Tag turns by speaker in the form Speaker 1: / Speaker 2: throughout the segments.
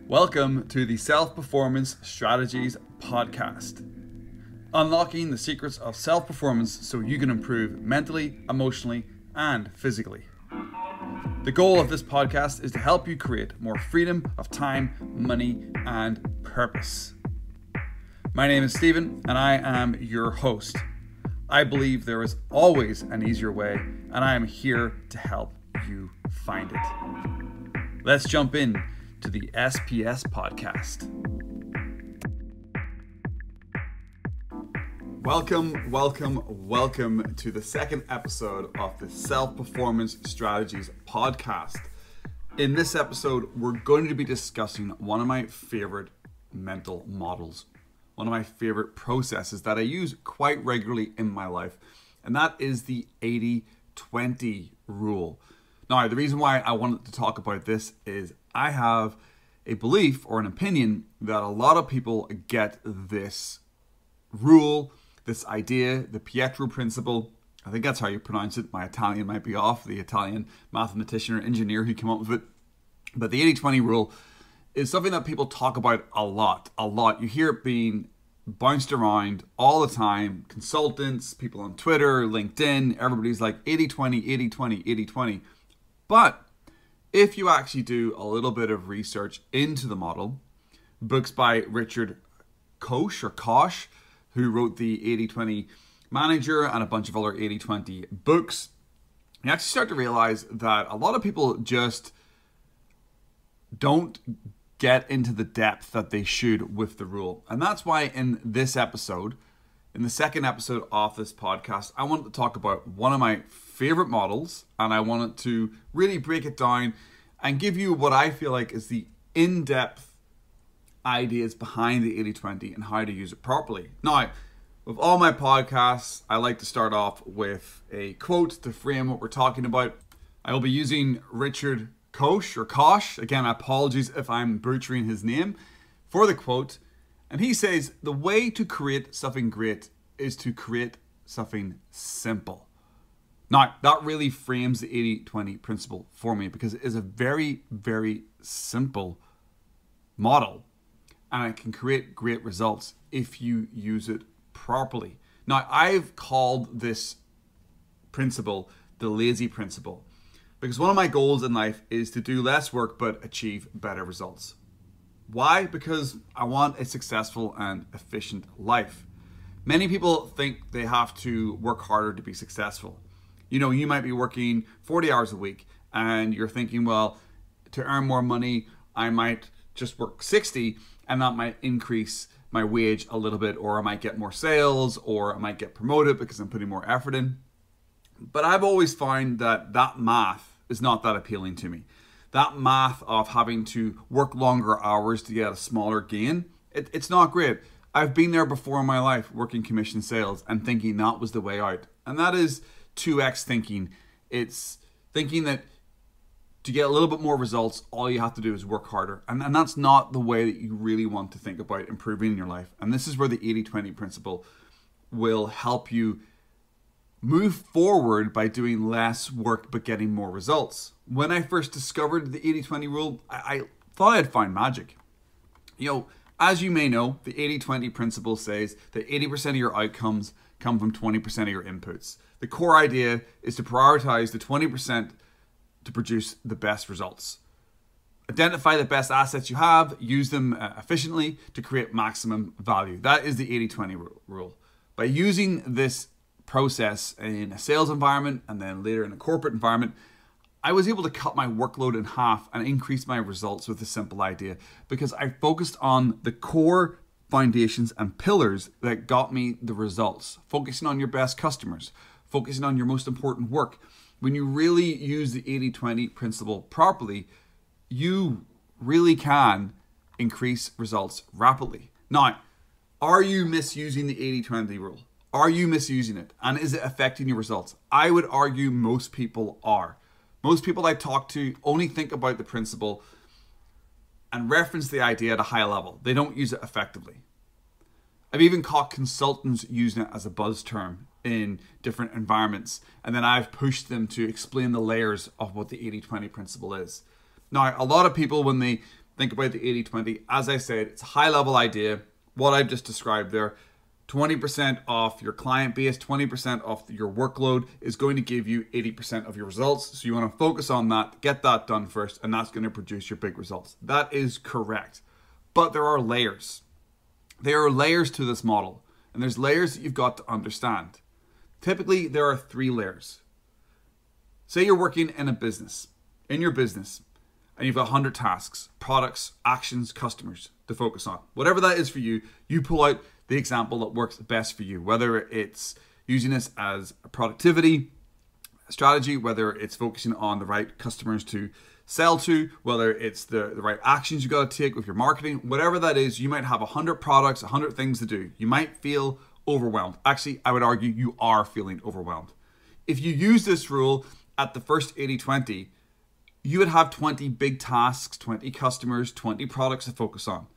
Speaker 1: Welcome to the Self-Performance Strategies Podcast. Unlocking the secrets of self-performance so you can improve mentally, emotionally, and physically. The goal of this podcast is to help you create more freedom of time, money, and purpose. My name is Stephen, and I am your host. I believe there is always an easier way, and I am here to help you find it. Let's jump in to the SPS podcast. Welcome to the second episode of the Self-Performance Strategies podcast. In this episode, we're going to be discussing one of my favorite mental models, one of my favorite processes that I use quite regularly in my life, and that is the 80-20 rule. Now, the reason why I wanted to talk about this is I have a belief or an opinion that a lot of people get this rule, this idea, the Pietro principle. I think that's how you pronounce it. My Italian might be off, the Italian mathematician or engineer who came up with it. But the 80-20 rule is something that people talk about a lot. You hear it being bounced around all the time. Consultants, people on Twitter, LinkedIn, everybody's like 80-20, 80-20, 80-20. But if you actually do a little bit of research into the model, books by Richard Koch, who wrote the 80-20 Manager and a bunch of other 80-20 books, you actually start to realize that a lot of people just don't get into the depth that they should with the rule. And that's why in this episode, in the second episode of this podcast, I wanted to talk about one of my favorite models, and I wanted to really break it down and give you what I feel like is the in-depth ideas behind the 80-20 and how to use it properly. Now, with all my podcasts, I like to start off with a quote to frame what we're talking about. I will be using Richard Koch. Again, apologies if I'm butchering his name, for the quote. And he says, the way to create something great is to create something simple. Now, that really frames the 80-20 principle for me because it is a very, very simple model. And it can create great results if you use it properly. Now, I've called this principle the lazy principle, because one of my goals in life is to do less work but achieve better results. Why? Because I want a successful and efficient life. Many people think they have to work harder to be successful. You know, you might be working 40 hours a week and you're thinking, well, to earn more money, I might just work 60 and that might increase my wage a little bit, or I might get more sales, or I might get promoted because I'm putting more effort in. But I've always found that math is not that appealing to me. That math of having to work longer hours to get a smaller gain, it's not great. I've been there before in my life working commission sales and thinking that was the way out. And that is 2x thinking. It's thinking that to get a little bit more results, all you have to do is work harder. And that's not the way that you really want to think about improving in your life. And this is where the 80-20 principle will help you move forward by doing less work but getting more results. When I first discovered the 80-20 rule, I thought I'd find magic. You know, as you may know, the 80-20 principle says that 80% of your outcomes come from 20% of your inputs. The core idea is to prioritize the 20% to produce the best results. Identify the best assets you have, use them efficiently to create maximum value. That is the 80-20 rule. By using this process in a sales environment and then later in a corporate environment, I was able to cut my workload in half and increase my results with a simple idea because I focused on the core foundations and pillars that got me the results. Focusing on your best customers, focusing on your most important work. When you really use the 80-20 principle properly, you really can increase results rapidly. Now, are you misusing the 80-20 rule? Are you misusing it? And is it affecting your results? I would argue most people are. Most people I talk to only think about the principle and reference the idea at a high level. They don't use it effectively. I've even caught consultants using it as a buzz term in different environments, and then I've pushed them to explain the layers of what the 80-20 principle is. Now, a lot of people, when they think about the 80-20. As I said, it's a high-level idea. What I've just described there, 20% off your client base, 20% off your workload is going to give you 80% of your results. So you want to focus on that, get that done first, and that's going to produce your big results. That is correct. But there are layers. There are layers to this model, and there's layers that you've got to understand. Typically, there are 3 layers. Say you're working in your business, and you've got 100 tasks, products, actions, customers to focus on. Whatever that is for you, you pull out the example that works best for you, whether it's using this as a productivity strategy, whether it's focusing on the right customers to sell to, whether it's the right actions you got to take with your marketing, whatever that is. You might have 100 products, 100 things to do. You might feel overwhelmed. Actually, I would argue you are feeling overwhelmed. If you use this rule at the first 80-20, you would have 20 big tasks, 20 customers, 20 products to focus on.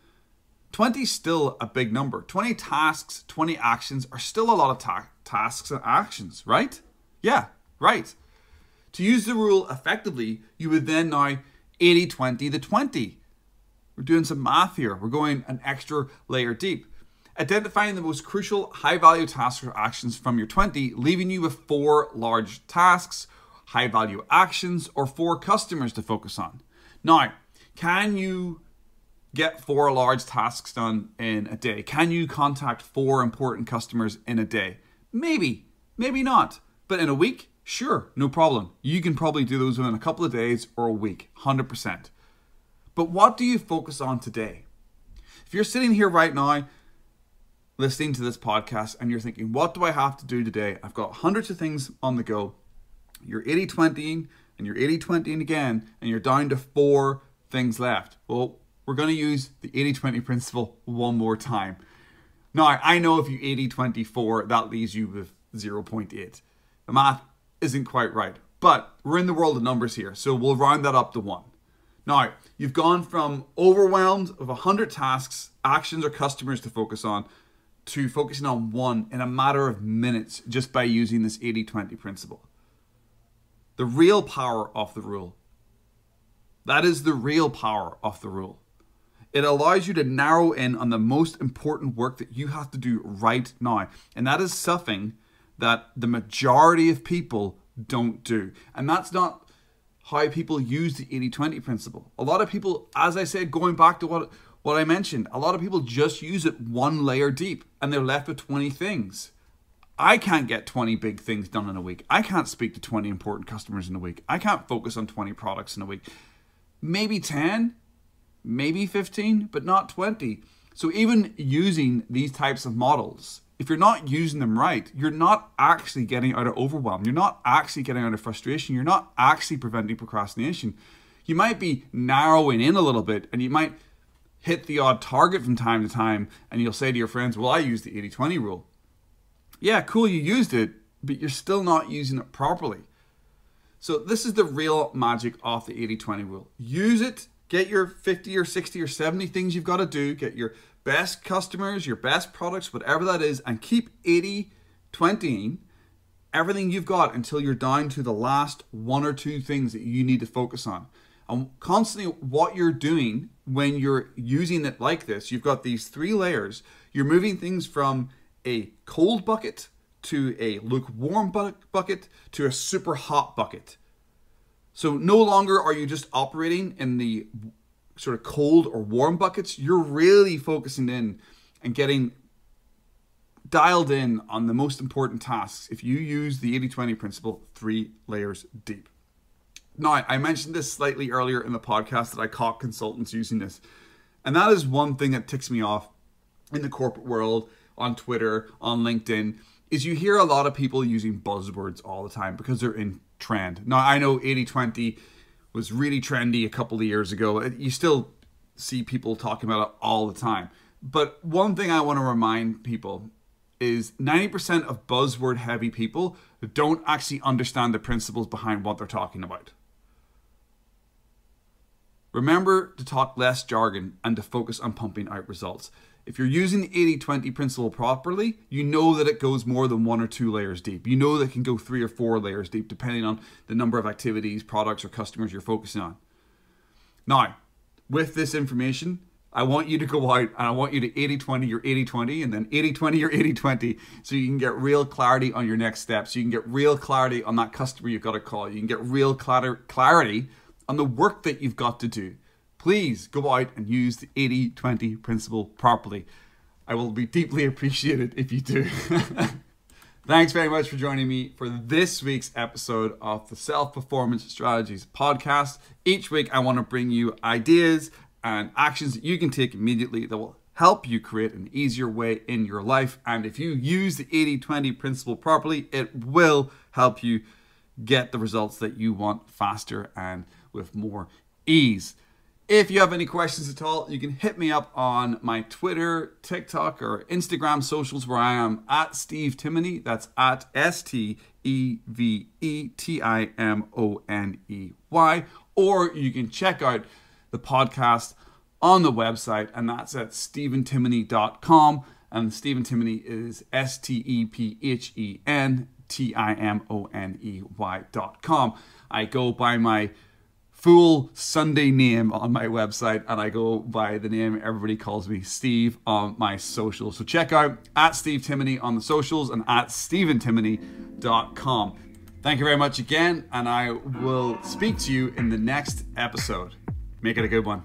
Speaker 1: 20 is still a big number. 20 tasks, 20 actions are still a lot of tasks and actions, right? Yeah, right. To use the rule effectively, you would then now 80-20 the 20. We're doing some math here. We're going an extra layer deep. Identifying the most crucial high-value tasks or actions from your 20, leaving you with 4 large tasks, high-value actions, or 4 customers to focus on. Now, can you get 4 large tasks done in a day? Can you contact 4 important customers in a day? Maybe, maybe not. But in a week, sure, no problem. You can probably do those within a couple of days or a week, 100%. But what do you focus on today? If you're sitting here right now, listening to this podcast, and you're thinking, what do I have to do today? I've got hundreds of things on the go. You're 80-20ing, and you're 80-20ing again, and you're down to 4 things left. Well, we're going to use the 80-20 principle one more time. Now, I know if you 80-24, that leaves you with 0.8. The math isn't quite right, but we're in the world of numbers here, so we'll round that up to 1. Now, you've gone from overwhelmed of 100 tasks, actions, or customers to focus on, to focusing on 1 in a matter of minutes just by using this 80-20 principle. The real power of the rule. That is the real power of the rule. It allows you to narrow in on the most important work that you have to do right now. And that is something that the majority of people don't do. And that's not how people use the 80-20 principle. A lot of people, as I said, going back to what I mentioned, a lot of people just use it 1 layer deep and they're left with 20 things. I can't get 20 big things done in a week. I can't speak to 20 important customers in a week. I can't focus on 20 products in a week. Maybe 10, maybe 15, but not 20. So even using these types of models, if you're not using them right, you're not actually getting out of overwhelm. You're not actually getting out of frustration. You're not actually preventing procrastination. You might be narrowing in a little bit and you might hit the odd target from time to time and you'll say to your friends, well, I use the 80-20 rule. Yeah, cool, you used it, but you're still not using it properly. So this is the real magic of the 80-20 rule. Use it, get your 50 or 60 or 70 things you've got to do, get your best customers, your best products, whatever that is, and keep 80-20ing everything you've got until you're down to the last 1 or 2 things that you need to focus on. And constantly what you're doing when you're using it like this, you've got these 3 layers. You're moving things from a cold bucket to a lukewarm bucket to a super hot bucket. So no longer are you just operating in the sort of cold or warm buckets. You're really focusing in and getting dialed in on the most important tasks if you use the 80-20 principle 3 layers deep. Now, I mentioned this slightly earlier in the podcast that I caught consultants using this. And that is one thing that ticks me off in the corporate world, on Twitter, on LinkedIn, is you hear a lot of people using buzzwords all the time because they're in trend. Now, I know 80-20 was really trendy a couple of years ago. You still see people talking about it all the time. But one thing I want to remind people is 90% of buzzword heavy people don't actually understand the principles behind what they're talking about. Remember to talk less jargon and to focus on pumping out results. If you're using the 80-20 principle properly, you know that it goes more than 1 or 2 layers deep. You know that it can go 3 or 4 layers deep depending on the number of activities, products, or customers you're focusing on. Now, with this information, I want you to go out and I want you to 80-20 your 80-20 and then 80-20 your 80-20 so you can get real clarity on your next steps. You can get real clarity on that customer you've got to call. You can get real clarity on the work that you've got to do. Please go out and use the 80-20 principle properly. I will be deeply appreciated if you do. Thanks very much for joining me for this week's episode of the Self-Performance Strategies podcast. Each week I want to bring you ideas and actions that you can take immediately that will help you create an easier way in your life. And if you use the 80-20 principle properly, it will help you get the results that you want faster and with more ease. If you have any questions at all, you can hit me up on my Twitter, TikTok, or Instagram socials where I am at Steve Timoney. That's at STEVETIMONEY. Or you can check out the podcast on the website, and that's at stephentimoney.com. And Stephen Timoney is STEPHENTIMONEY.com. I go by my full Sunday name on my website, and I go by the name everybody calls me, Steve, on my socials. So check out at Steve Timoney on the socials and at stephentimoney.com. Thank you very much again, and I will speak to you in the next episode. Make it a good one.